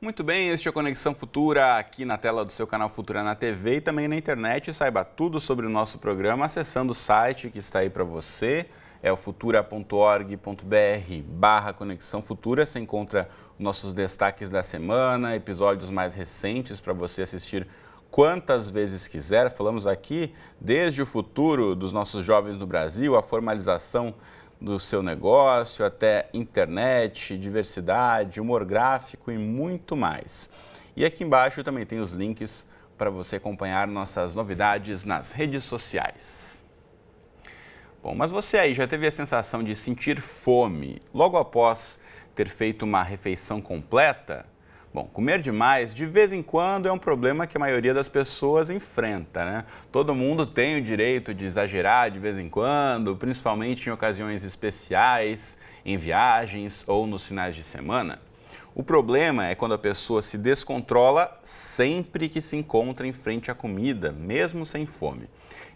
Muito bem, este é o Conexão Futura, aqui na tela do seu canal Futura na TV e também na internet. Saiba tudo sobre o nosso programa acessando o site que está aí para você. É o futura.org.br/Conexão Futura. Você encontra nossos destaques da semana, episódios mais recentes para você assistir quantas vezes quiser. Falamos aqui desde o futuro dos nossos jovens no Brasil, a formalização do seu negócio, até internet, diversidade, humor gráfico e muito mais. E aqui embaixo também tem os links para você acompanhar nossas novidades nas redes sociais. Bom, mas você aí já teve a sensação de sentir fome logo após ter feito uma refeição completa? Bom, comer demais de vez em quando é um problema que a maioria das pessoas enfrenta, né? Todo mundo tem o direito de exagerar de vez em quando, principalmente em ocasiões especiais, em viagens ou nos finais de semana. O problema é quando a pessoa se descontrola sempre que se encontra em frente à comida, mesmo sem fome.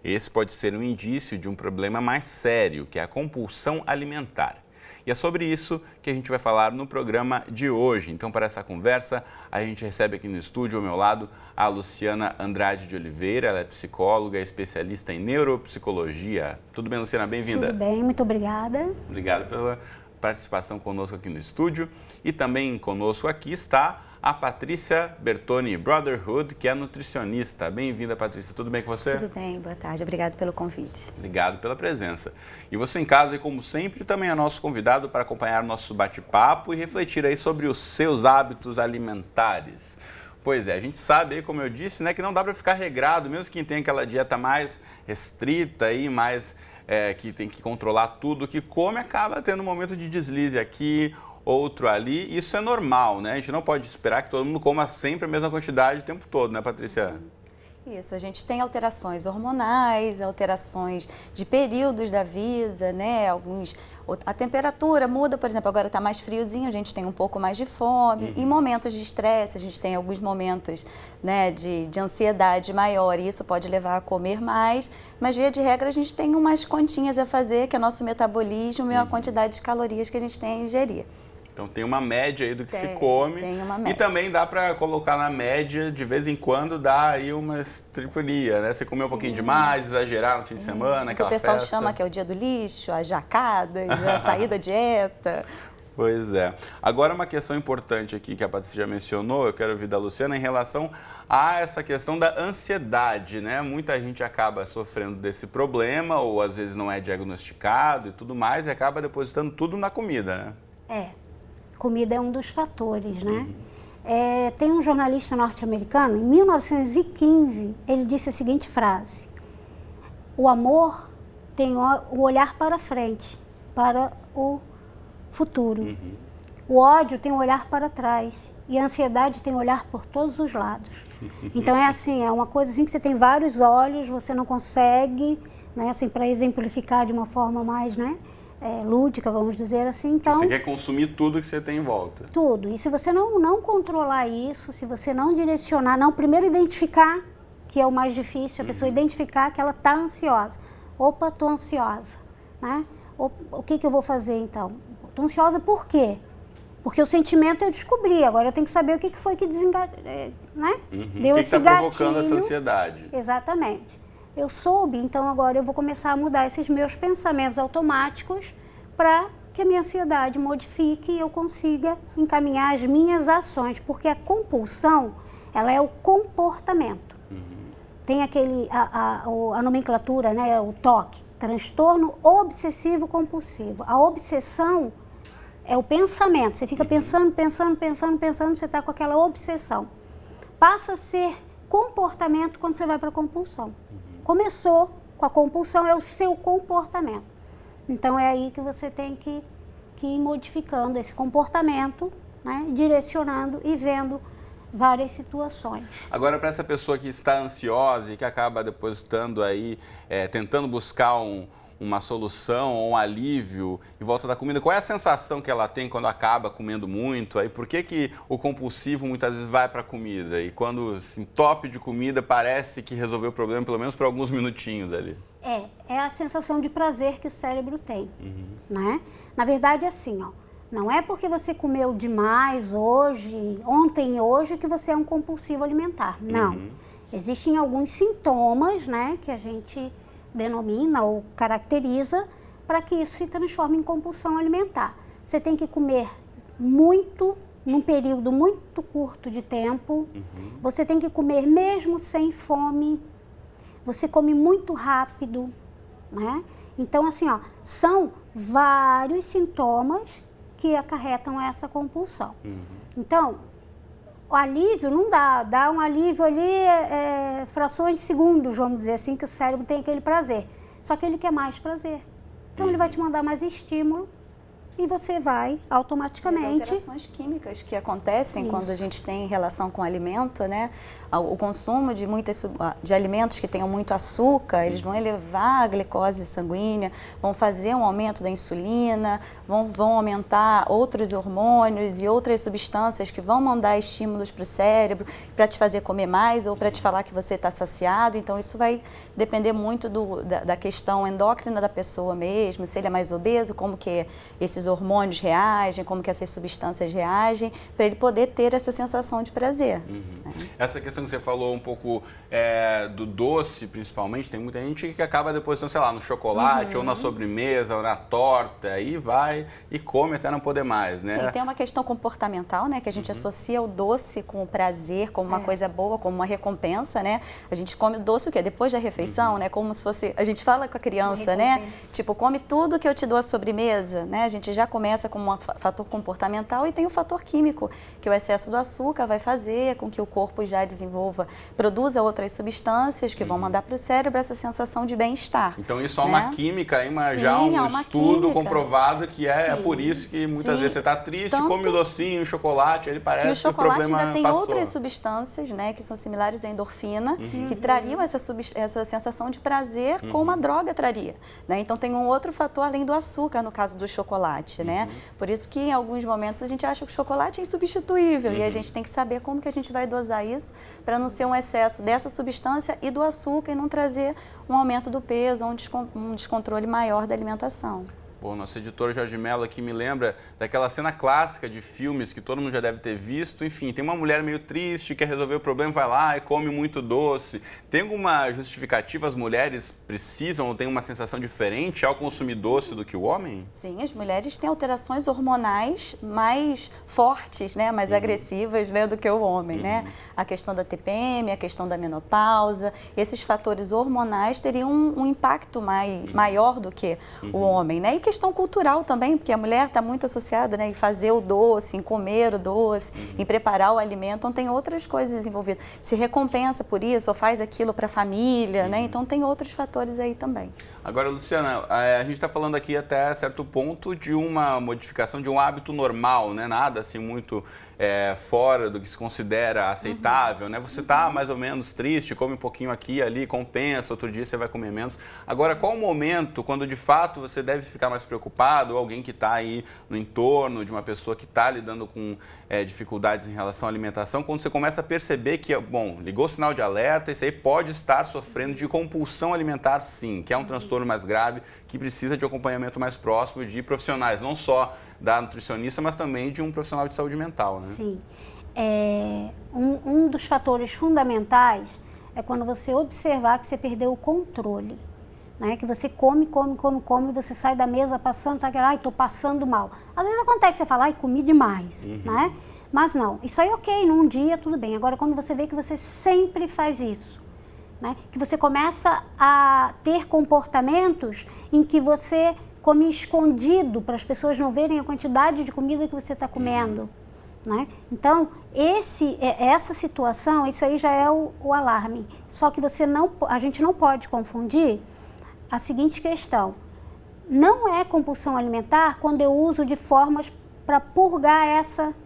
Esse pode ser um indício de um problema mais sério, que é a compulsão alimentar. E é sobre isso que a gente vai falar no programa de hoje. Então, para essa conversa, a gente recebe aqui no estúdio, ao meu lado, a Luciana Andrade de Oliveira. Ela é psicóloga, especialista em neuropsicologia. Tudo bem, Luciana? Bem-vinda. Tudo bem, muito obrigada. Obrigado pela participação conosco aqui no estúdio. E também conosco aqui está a Patrícia Bertoni Brotherhood, que é nutricionista. Bem-vinda, Patrícia. Tudo bem com você? Tudo bem, boa tarde. Obrigado pelo convite. Obrigado pela presença. E você em casa, e como sempre, também é nosso convidado para acompanhar nosso bate-papo e refletir aí sobre os seus hábitos alimentares. Pois é, a gente sabe aí, como eu disse, né, que não dá para ficar regrado, mesmo quem tem aquela dieta mais restrita aí, mais que tem que controlar tudo que come, acaba tendo um momento de deslize aqui, outro ali. Isso é normal, né? A gente não pode esperar que todo mundo coma sempre a mesma quantidade o tempo todo, né, Patrícia? Isso, a gente tem alterações hormonais, alterações de períodos da vida, né? A temperatura muda, por exemplo, agora está mais friozinho, a gente tem um pouco mais de fome. Em momentos de estresse, a gente tem alguns momentos, né, de ansiedade maior, e isso pode levar a comer mais. Mas, via de regra, a gente tem umas continhas a fazer, que é nosso metabolismo e a quantidade de calorias que a gente tem a ingerir. Então tem uma média aí do que se come. Tem uma média. E também dá para colocar na média, de vez em quando, dá aí uma estripulia, né? Você comer um pouquinho demais, exagerar no fim de semana, aquela festa. O pessoal chama que é o dia do lixo, as jacadas, a saída da dieta. Pois é. Agora uma questão importante aqui que a Patrícia já mencionou, eu quero ouvir da Luciana em relação a essa questão da ansiedade, né? Muita gente acaba sofrendo desse problema ou às vezes não é diagnosticado e tudo mais e acaba depositando tudo na comida, né? Comida é um dos fatores, né? Tem um jornalista norte-americano, em 1915, ele disse a seguinte frase: o amor tem o olhar para frente, para o futuro. O ódio tem o olhar para trás e a ansiedade tem o olhar por todos os lados. Então é assim, é uma coisa assim que você tem vários olhos, você não consegue, né, assim, para exemplificar de uma forma mais, né, lúdica, vamos dizer assim. Então, você quer consumir tudo que você tem em volta. Tudo. E se você não controlar isso, se você não direcionar, primeiro identificar, que é o mais difícil, a pessoa identificar que ela está ansiosa. Opa, estou ansiosa, né? O que eu vou fazer então? Estou ansiosa por quê? Porque o sentimento eu descobri, agora eu tenho que saber o que foi que desenganou, né? Deu esse gatilho. O que está provocando essa ansiedade? Exatamente. Eu soube, então agora eu vou começar a mudar esses meus pensamentos automáticos para que a minha ansiedade modifique e eu consiga encaminhar as minhas ações, porque a compulsão, ela é o comportamento. Tem a nomenclatura, né, o TOC, transtorno obsessivo compulsivo. A obsessão é o pensamento, você fica pensando, você está com aquela obsessão. Passa a ser comportamento quando você vai para a compulsão. Começou com a compulsão, é o seu comportamento. Então é aí que você tem que ir modificando esse comportamento, né, direcionando e vendo várias situações. Agora, para essa pessoa que está ansiosa e que acaba depositando aí, tentando buscar uma solução ou um alívio em volta da comida, qual é a sensação que ela tem quando acaba comendo muito? Aí, por que o compulsivo muitas vezes vai para a comida? E quando se entope de comida, parece que resolveu o problema, pelo menos por alguns minutinhos ali. É a sensação de prazer que o cérebro tem, né? Na verdade, assim, Não é porque você comeu demais hoje, ontem e hoje, que você é um compulsivo alimentar. Não. Existem alguns sintomas, né, que a gente denomina ou caracteriza para que isso se transforme em compulsão alimentar. Você tem que comer muito, num período muito curto de tempo. Você tem que comer mesmo sem fome. Você come muito rápido, né? Então, assim, ó, são vários sintomas que acarretam essa compulsão. Então, o alívio não dá um alívio ali, frações de segundos, vamos dizer assim, que o cérebro tem aquele prazer. Só que ele quer mais prazer. Então, ele vai te mandar mais estímulo e você vai automaticamente... As alterações químicas que acontecem quando a gente tem relação com o alimento, né? O consumo de alimentos que tenham muito açúcar, eles vão elevar a glicose sanguínea, vão fazer um aumento da insulina, vão aumentar outros hormônios e outras substâncias que vão mandar estímulos para o cérebro para te fazer comer mais ou para te falar que você está saciado. Então, isso vai depender muito da questão endócrina da pessoa mesmo, se ele é mais obeso, como que esses hormônios reagem, como que essas substâncias reagem, para ele poder ter essa sensação de prazer. Essa questão que você falou um pouco do doce, principalmente, tem muita gente que acaba depositando, sei lá, no chocolate ou na sobremesa ou na torta, aí vai e come até não poder mais, né? Sim, tem uma questão comportamental, né, que a gente associa o doce com o prazer, como uma coisa boa, como uma recompensa, né? A gente come o doce o quê? Depois da refeição, né? Como se fosse, a gente fala com a criança, né? Tipo, come tudo que eu te dou a sobremesa, né? A gente já começa com um fator comportamental e tem o fator químico, que o excesso do açúcar vai fazer com que o corpo já produza outras substâncias que vão mandar para o cérebro essa sensação de bem-estar. Então isso é uma química, já um estudo comprovado que é por isso que muitas vezes você está triste, come o docinho, o chocolate, ele parece que o problema passou. E o chocolate ainda tem outras substâncias, né, que são similares à endorfina, que trariam essa sensação de prazer como uma droga traria, né? Então tem um outro fator além do açúcar, no caso do chocolate, né? Por isso que em alguns momentos a gente acha que o chocolate é insubstituível e a gente tem que saber como que a gente vai dosar isso para não ser um excesso dessa substância e do açúcar e não trazer um aumento do peso ou um descontrole maior da alimentação. Pô, nosso editor Jorge Mello aqui me lembra daquela cena clássica de filmes que todo mundo já deve ter visto. Enfim, tem uma mulher meio triste, quer resolver o problema, vai lá e come muito doce. Tem alguma justificativa? As mulheres precisam ou têm uma sensação diferente ao consumir doce do que o homem? Sim, as mulheres têm alterações hormonais mais fortes, né, mais agressivas, né, do que o homem, né? A questão da TPM, a questão da menopausa, esses fatores hormonais teriam um impacto maior do que o homem, né? E questão cultural também, porque a mulher está muito associada, né, em fazer o doce, em comer o doce, em preparar o alimento, então tem outras coisas envolvidas. Se recompensa por isso, ou faz aquilo para a família, né? Então tem outros fatores aí também. Agora, Luciana, a gente está falando aqui até certo ponto de uma modificação de um hábito normal, né? Nada assim muito fora do que se considera aceitável, né? Você está mais ou menos triste, come um pouquinho aqui e ali, compensa, outro dia você vai comer menos. Agora, qual o momento quando de fato você deve ficar mais preocupado, ou alguém que está aí no entorno de uma pessoa que está lidando com dificuldades em relação à alimentação, quando você começa a perceber que, bom, ligou o sinal de alerta, esse aí pode estar sofrendo de compulsão alimentar sim, que é um transtorno mais grave, que precisa de acompanhamento mais próximo de profissionais, não só da nutricionista, mas também de um profissional de saúde mental, né? Sim. Um dos fatores fundamentais é quando você observar que você perdeu o controle, né? Que você come, você sai da mesa passando, tá, ai, tô passando mal. Às vezes acontece que você fala, ai, comi demais, né? Mas não, isso aí ok, num dia tudo bem. Agora, quando você vê que você sempre faz isso, né? Que você começa a ter comportamentos em que você come escondido para as pessoas não verem a quantidade de comida que você está comendo, né? Então, essa situação, isso aí já é o alarme. Só que a gente não pode confundir a seguinte questão. Não é compulsão alimentar quando eu uso de formas para purgar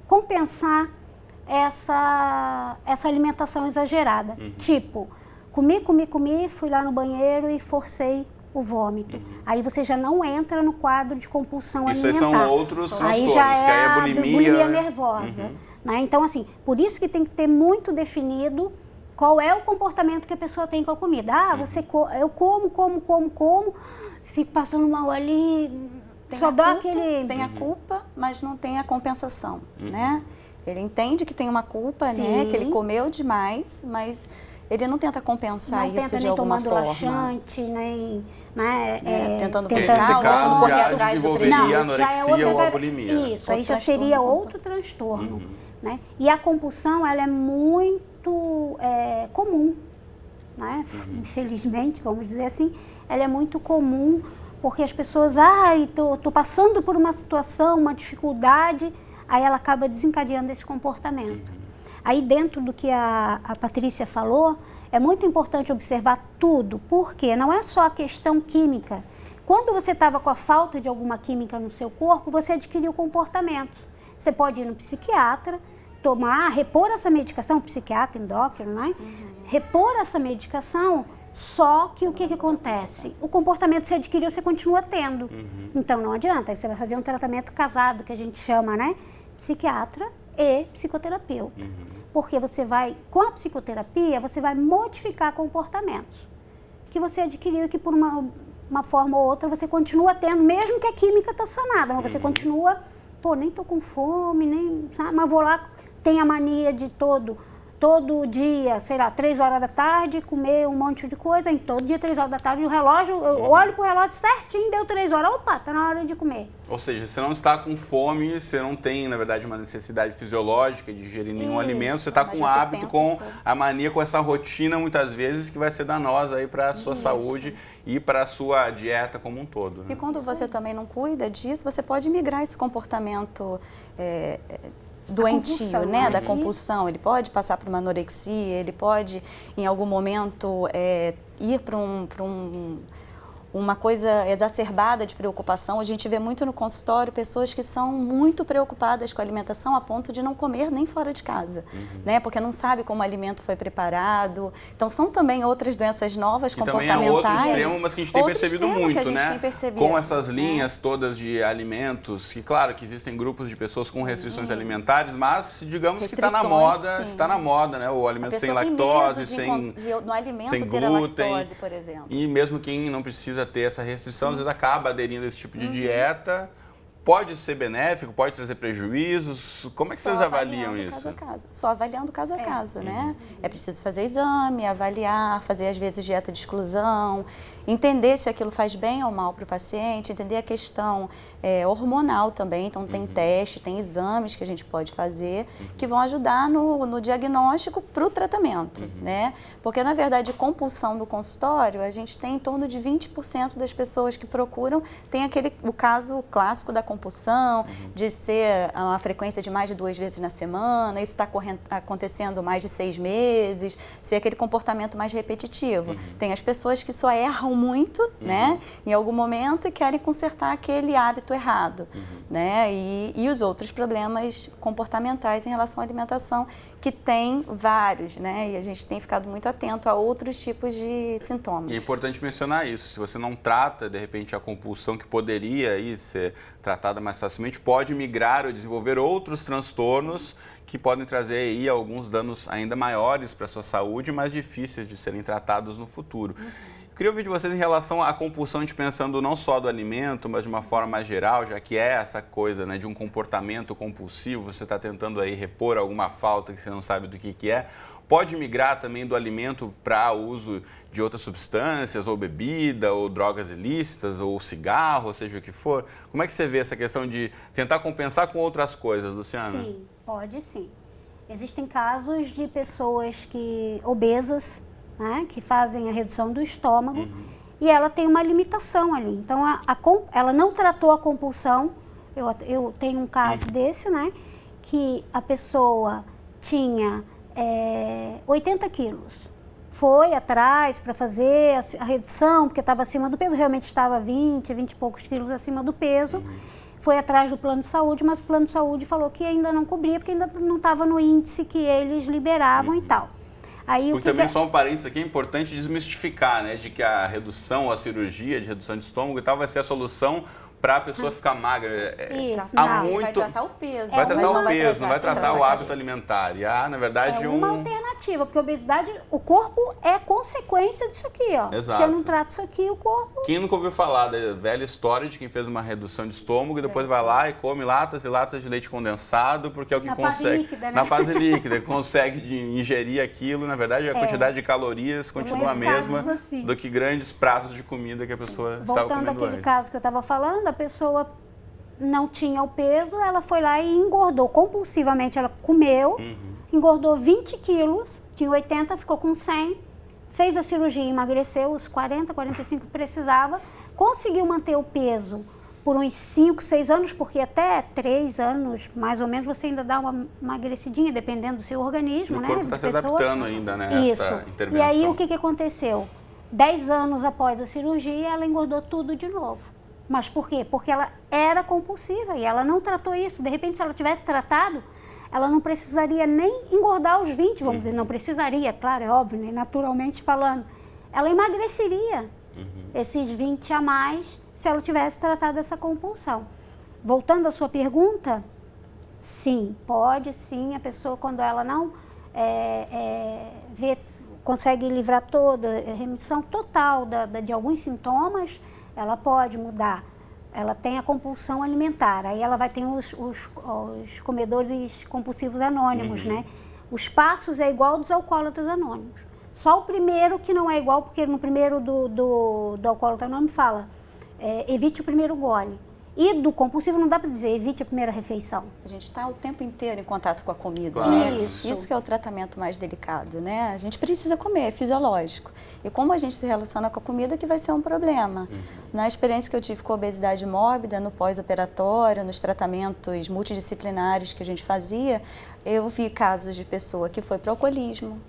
compensar essa alimentação exagerada. Tipo, comi, fui lá no banheiro e forcei o vômito. Aí você já não entra no quadro de compulsão alimentar. Isso aí são outros transtornos, aí já é que aí é a bulimia né? nervosa. Né? Então, assim, por isso que tem que ter muito definido qual é o comportamento que a pessoa tem com a comida. Eu como, fico passando mal ali, Só dá aquele... Tem a culpa, mas não tem a compensação, né? Ele entende que tem uma culpa, né? Que ele comeu demais, mas ele não tenta compensar isso de alguma forma. Não tenta nem tomando laxante, nem... Né, tentando nesse caso, correr já atrás do desenvolveria prejuízo. anorexia ou a bulimia. Isso, aí já seria outro transtorno. Né? E a compulsão, ela é muito comum, né? Infelizmente, vamos dizer assim, ela é muito comum, porque as pessoas, tô passando por uma situação, uma dificuldade, aí ela acaba desencadeando esse comportamento. Aí dentro do que a Patrícia falou, é muito importante observar tudo, porque não é só a questão química. Quando você estava com a falta de alguma química no seu corpo, você adquiriu comportamentos. Você pode ir no psiquiatra, repor essa medicação, psiquiatra, endócrino, né? Repor essa medicação, só que o que acontece? O comportamento que você adquiriu, você continua tendo. Então não adianta, aí você vai fazer um tratamento casado, que a gente chama, né? Psiquiatra e psicoterapeuta. Porque você vai, com a psicoterapia, você vai modificar comportamentos que você adquiriu e que por uma forma ou outra você continua tendo, mesmo que a química está sanada, mas você continua, nem tô com fome, nem, sabe? Mas vou lá, tem a mania de todo dia, sei lá, 3 horas da tarde, comer um monte de coisa, em todo dia 3 horas da tarde, o relógio, eu olho pro relógio certinho, deu 3 horas, opa, tá na hora de comer. Ou seja, você não está com fome, você não tem, na verdade, uma necessidade fisiológica de ingerir nenhum alimento, você está com um hábito, com a mania, com essa rotina, muitas vezes, que vai ser danosa aí para a sua saúde e para a sua dieta como um todo. Né? E quando você também não cuida disso, você pode migrar esse comportamento doentio, né, da compulsão. Ele pode passar por uma anorexia, ele pode, em algum momento, ir para uma coisa exacerbada de preocupação. A gente vê muito no consultório pessoas que são muito preocupadas com a alimentação a ponto de não comer nem fora de casa, né? Porque não sabe como o alimento foi preparado. Então são também outras doenças novas, comportamentais. Também é outro extremo, mas que a gente tem percebido muito, né? Com essas linhas todas de alimentos, que claro que existem grupos de pessoas com restrições alimentares, mas digamos que está na moda, né? O alimento sem lactose, no alimento sem ter glúten, a lactose, por exemplo. E mesmo quem não precisa ter essa restrição, às vezes acaba aderindo a esse tipo de dieta. Pode ser benéfico, pode trazer prejuízos. Como é que vocês avaliam isso? Caso a caso. Só avaliando caso a caso, né? É preciso fazer exame, avaliar, fazer às vezes dieta de exclusão, entender se aquilo faz bem ou mal para o paciente, entender a questão hormonal também. Então tem testes, tem exames que a gente pode fazer que vão ajudar no diagnóstico para o tratamento, né? Porque na verdade compulsão do consultório, a gente tem em torno de 20% das pessoas que procuram, tem o caso clássico da compulsão, de ser uma frequência de mais de 2 vezes na semana, isso está acontecendo mais de 6 meses, ser aquele comportamento mais repetitivo. Tem as pessoas que só erram muito, né, em algum momento e querem consertar aquele hábito errado, né, e os outros problemas comportamentais em relação à alimentação, que tem vários, né, e a gente tem ficado muito atento a outros tipos de sintomas. E é importante mencionar isso, se você não trata, de repente, a compulsão que poderia aí ser tratada mais facilmente, pode migrar ou desenvolver outros transtornos que podem trazer aí alguns danos ainda maiores para a sua saúde, mais difíceis de serem tratados no futuro. Eu queria ouvir de vocês em relação à compulsão, de pensando não só do alimento, mas de uma forma mais geral, já que é essa coisa, né, de um comportamento compulsivo, você está tentando aí repor alguma falta que você não sabe do que é. Pode migrar também do alimento para o uso de outras substâncias, ou bebida, ou drogas ilícitas, ou cigarro, ou seja o que for. Como é que você vê essa questão de tentar compensar com outras coisas, Luciana? Sim, pode sim. Existem casos de pessoas obesas, né, que fazem a redução do estômago e ela tem uma limitação ali. Então, ela não tratou a compulsão. Eu tenho um caso desse, né, que a pessoa tinha 80 quilos. Foi atrás para fazer a redução, porque estava acima do peso, realmente estava 20 e poucos quilos acima do peso. Foi atrás do plano de saúde, mas o plano de saúde falou que ainda não cobria, porque ainda não estava no índice que eles liberavam e tal. Aí, porque também só um parênteses aqui, é importante desmistificar, né, de que a redução, a cirurgia de redução de estômago e tal vai ser a solução para a pessoa ficar magra. Isso, Há não. muito... Vai tratar o peso. Vai tratar mas o peso, não vai tratar o hábito cabeça. alimentar. E há, na verdade, É uma alternativa, porque a obesidade, o corpo é consequência disso aqui, ó. Exato. Se eu não trato isso aqui, o corpo... Quem nunca ouviu falar da velha história de quem fez uma redução de estômago e depois vai lá e come latas e latas de leite condensado, porque é o que Na fase consegue... líquida, né? Na fase líquida, consegue ingerir aquilo. Na verdade, a quantidade de calorias continua a mesma casos assim. do que grandes pratos de comida que a pessoa estava Voltando comendo àquele antes. caso que eu estava falando, a pessoa não tinha o peso, ela foi lá e engordou compulsivamente, ela comeu, engordou 20 quilos, tinha 80, ficou com 100, fez a cirurgia, emagreceu os 40, 45 que precisava, conseguiu manter o peso por uns 5, 6 anos, porque até 3 anos, mais ou menos, você ainda dá uma emagrecidinha, dependendo do seu organismo, O né? corpo de está se pessoa. adaptando ainda, né? Isso. Essa intervenção. E aí, o que aconteceu? 10 anos após a cirurgia, ela engordou tudo de novo. Mas por quê? Porque ela era compulsiva e ela não tratou isso. De repente, se ela tivesse tratado, ela não precisaria nem engordar os 20, vamos dizer. Não precisaria, claro, é óbvio, né? Naturalmente falando. Ela emagreceria esses 20 a mais se ela tivesse tratado essa compulsão. Voltando à sua pergunta, sim, pode sim. A pessoa, quando ela não consegue livrar toda, remissão total de alguns sintomas, ela pode mudar. Ela tem a compulsão alimentar, aí ela vai ter os comedores compulsivos anônimos, né? Os passos é igual dos alcoólatras anônimos. Só o primeiro que não é igual, porque no primeiro do alcoólatra anônimo fala, evite o primeiro gole. E do compulsivo não dá para dizer, evite a primeira refeição. A gente está o tempo inteiro em contato com a comida, Claro. né? Isso. Isso que é o tratamento mais delicado, né? A gente precisa comer, é fisiológico. E como a gente se relaciona com a comida que vai ser um problema. Na experiência que eu tive com a obesidade mórbida, no pós-operatório, nos tratamentos multidisciplinares que a gente fazia, eu vi casos de pessoa que foi para o alcoolismo,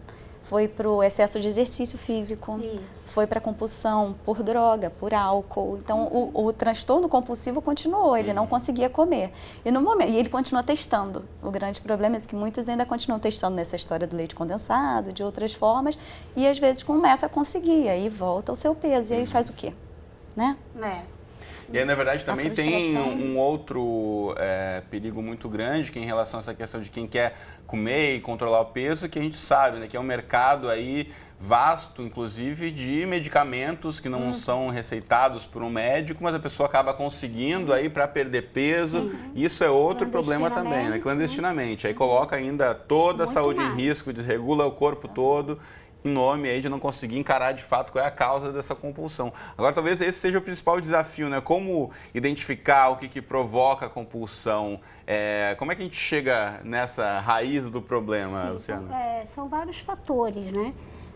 foi para o excesso de exercício físico, foi para compulsão por droga, por álcool. Então, o transtorno compulsivo continuou, ele não conseguia comer. E ele continua testando. O grande problema é que muitos ainda continuam testando nessa história do leite condensado, de outras formas, e às vezes começa a conseguir, aí volta ao seu peso, e aí faz o quê? Né? E aí, na verdade, também tem frustração. um outro perigo muito grande, que é em relação a essa questão de quem quer comer e controlar o peso, que a gente sabe, né, que é um mercado aí vasto, inclusive, de medicamentos que não são receitados por um médico, mas a pessoa acaba conseguindo aí para perder peso. Isso é outro problema também, né? Clandestinamente. Aí coloca ainda toda a Muito saúde em mais. risco, desregula o corpo todo, em nome aí de não conseguir encarar de fato qual é a causa dessa compulsão. Agora, talvez esse seja o principal desafio, né? Como identificar o que provoca a compulsão? Como é que a gente chega nessa raiz do problema, Luciana? São vários fatores, né?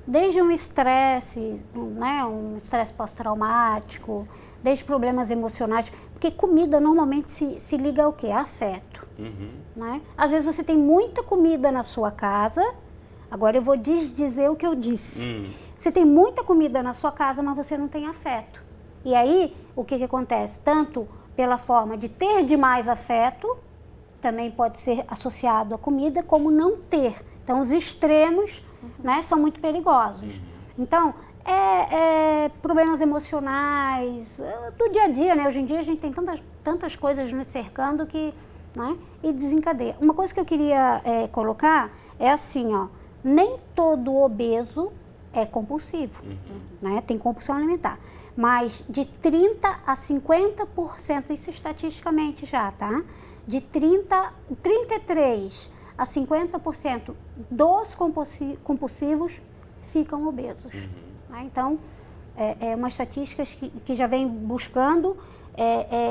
Desde um estresse, né? Um estresse pós-traumático, desde problemas emocionais, porque comida normalmente se liga ao quê? A afeto, né? Às vezes você tem muita comida na sua casa. Agora eu vou dizer o que eu disse. Você tem muita comida na sua casa, mas você não tem afeto. E aí, o que acontece? Tanto pela forma de ter demais afeto, também pode ser associado à comida, como não ter. Então, os extremos, né, são muito perigosos. Então, problemas emocionais, do dia a dia, né? Hoje em dia a gente tem tantas coisas nos cercando que, né, e desencadeia. Uma coisa que eu queria colocar é assim, ó. Nem todo obeso é compulsivo, né? Tem compulsão alimentar. Mas de 30% a 50%, isso estatisticamente já, tá? De 33% a 50% dos compulsivos ficam obesos. Né? Então, é uma estatística que já vem buscando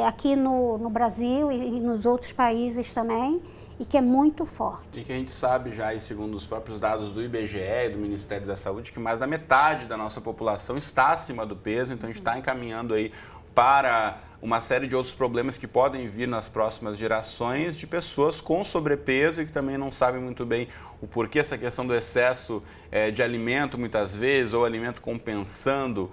aqui no Brasil e nos outros países também, e que é muito forte. E que a gente sabe já, e segundo os próprios dados do IBGE e do Ministério da Saúde, que mais da metade da nossa população está acima do peso, então a gente está encaminhando aí para uma série de outros problemas que podem vir nas próximas gerações de pessoas com sobrepeso e que também não sabem muito bem o porquê essa questão do excesso de alimento muitas vezes, ou alimento compensando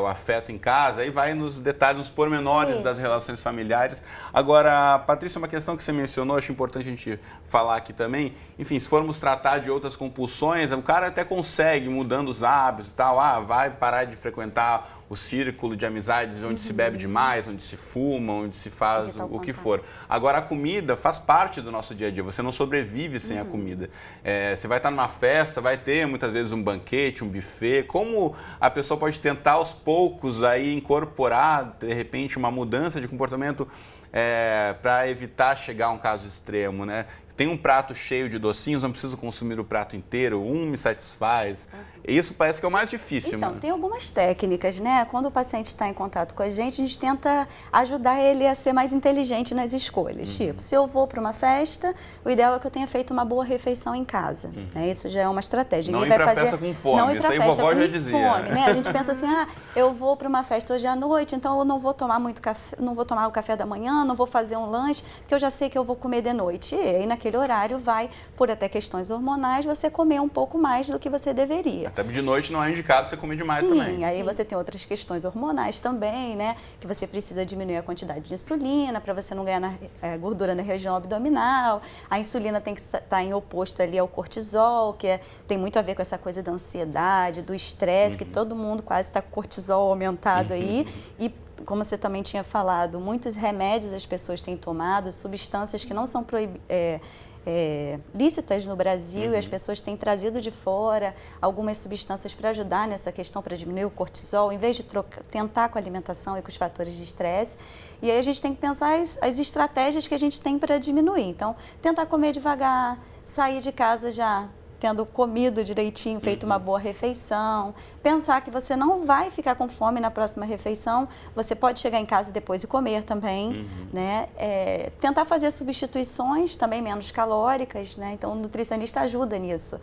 o afeto em casa, aí vai nos detalhes, nos pormenores das relações familiares. Agora, Patrícia, uma questão que você mencionou, acho importante a gente falar aqui também, enfim, se formos tratar de outras compulsões, o cara até consegue, mudando os hábitos e tal, vai parar de frequentar o círculo de amizades onde se bebe demais, onde se fuma, onde se faz o que for. Agora, a comida faz parte do nosso dia a dia, você não sobrevive sem a comida. Você vai estar numa festa, vai ter muitas vezes um banquete, um buffet. Como a pessoa pode tentar aos poucos aí incorporar, de repente, uma mudança de comportamento para evitar chegar a um caso extremo, né? Tem um prato cheio de docinhos, não preciso consumir o prato inteiro, um me satisfaz. Isso parece que é o mais difícil. Então, tem algumas técnicas, né? Quando o paciente está em contato com a gente tenta ajudar ele a ser mais inteligente nas escolhas. Tipo, se eu vou para uma festa, o ideal é que eu tenha feito uma boa refeição em casa. Né? Isso já é uma estratégia. Não ir para festa com fome, não ir isso aí festa vovó com já dizia. Fome, né? A gente pensa assim, eu vou para uma festa hoje à noite, então eu não vou tomar muito café, não vou tomar o café da manhã, não vou fazer um lanche, porque eu já sei que eu vou comer de noite. E aí, naquele horário, vai, por até questões hormonais, você comer um pouco mais do que você deveria. Até de noite não é indicado você comer demais também. Sim, aí você tem outras questões hormonais também, né? Que você precisa diminuir a quantidade de insulina para você não ganhar gordura na região abdominal. A insulina tem que estar em oposto ali ao cortisol, que tem muito a ver com essa coisa da ansiedade, do estresse, que todo mundo quase está com cortisol aumentado aí. E como você também tinha falado, muitos remédios as pessoas têm tomado, substâncias que não são lícitas no Brasil e as pessoas têm trazido de fora algumas substâncias para ajudar nessa questão, para diminuir o cortisol, em vez de tentar com a alimentação e com os fatores de estresse. E aí a gente tem que pensar as estratégias que a gente tem para diminuir. Então, tentar comer devagar, sair de casa já tendo comido direitinho, feito uma boa refeição, pensar que você não vai ficar com fome na próxima refeição, você pode chegar em casa depois e comer também, né? Tentar fazer substituições também menos calóricas, né? Então o nutricionista ajuda nisso.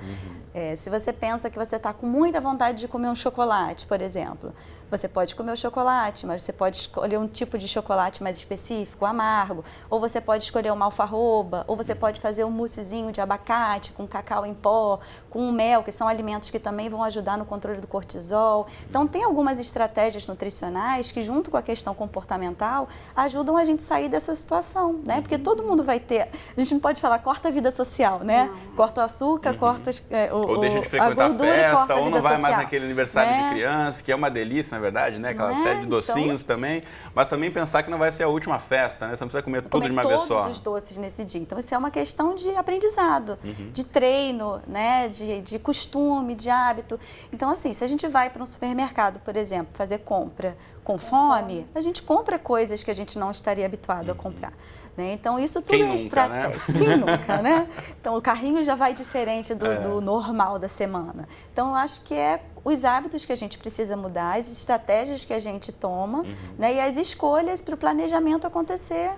Se você pensa que você está com muita vontade de comer um chocolate, por exemplo, você pode comer o chocolate, mas você pode escolher um tipo de chocolate mais específico, amargo, ou você pode escolher uma alfarroba, ou você pode fazer um moussezinho de abacate com cacau em pó, com mel, que são alimentos que também vão ajudar no controle do cortisol. Então, tem algumas estratégias nutricionais que, junto com a questão comportamental, ajudam a gente a sair dessa situação, né? Porque todo mundo vai ter... A gente não pode falar, corta a vida social, né? Corta o açúcar, corta ou deixa de frequentar a festa, ou não vai mais naquele aniversário de criança, que é uma delícia, na verdade, né? Aquela série de docinhos também. Mas também pensar que não vai ser a última festa, né? Você não precisa comer tudo de uma vez só. Todos os doces nesse dia. Então, isso é uma questão de aprendizado, de treino, né, de costume, de hábito. Então, assim, se a gente vai para um supermercado, por exemplo, fazer compra com fome, a gente compra coisas que a gente não estaria habituado a comprar. Né? Então, isso tudo é estratégia. Né? Quem nunca, né? Então, o carrinho já vai diferente do normal da semana. Então, eu acho que os hábitos que a gente precisa mudar, as estratégias que a gente toma, né, e as escolhas para o planejamento acontecer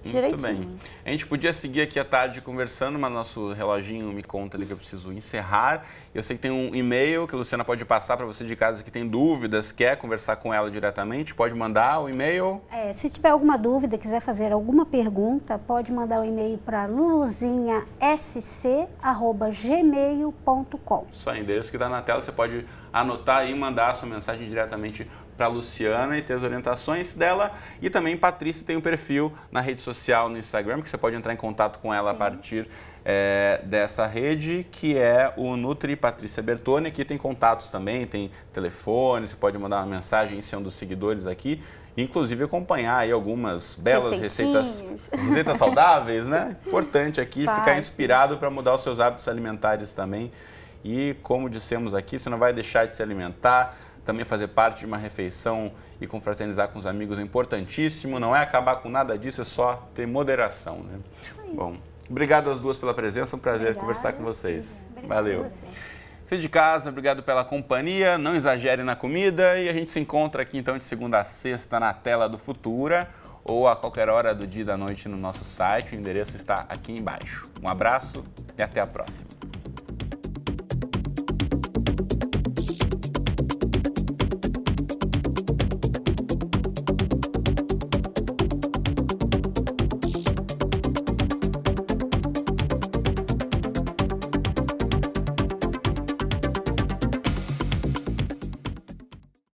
direitinho. Muito bem. A gente podia seguir aqui à tarde conversando, mas nosso reloginho me conta ali que eu preciso encerrar. Eu sei que tem um e-mail que a Luciana pode passar para você de casa que tem dúvidas, quer conversar com ela diretamente, pode mandar o e-mail. Se tiver alguma dúvida, quiser fazer alguma pergunta, pode mandar o e-mail para luluzinhasc@gmail.com. Só o endereço que está na tela, você pode anotar e mandar a sua mensagem diretamente para a Luciana e ter as orientações dela. E também Patrícia tem um perfil na rede social, no Instagram, que você pode entrar em contato com ela a partir dessa rede, que é o Nutri Patrícia Bertoni. Aqui tem contatos também, tem telefone, você pode mandar uma mensagem e ser um dos seguidores aqui. Inclusive acompanhar aí algumas belas receitas saudáveis, né? Importante aqui ficar inspirado para mudar os seus hábitos alimentares também. E como dissemos aqui, você não vai deixar de se alimentar, também fazer parte de uma refeição e confraternizar com os amigos é importantíssimo. Não é acabar com nada disso, é só ter moderação, né? Bom, obrigado às duas pela presença, um prazer conversar com vocês. Valeu. Você de casa, obrigado pela companhia, não exagere na comida e a gente se encontra aqui então de segunda a sexta na tela do Futura ou a qualquer hora do dia e da noite no nosso site, o endereço está aqui embaixo. Um abraço e até a próxima.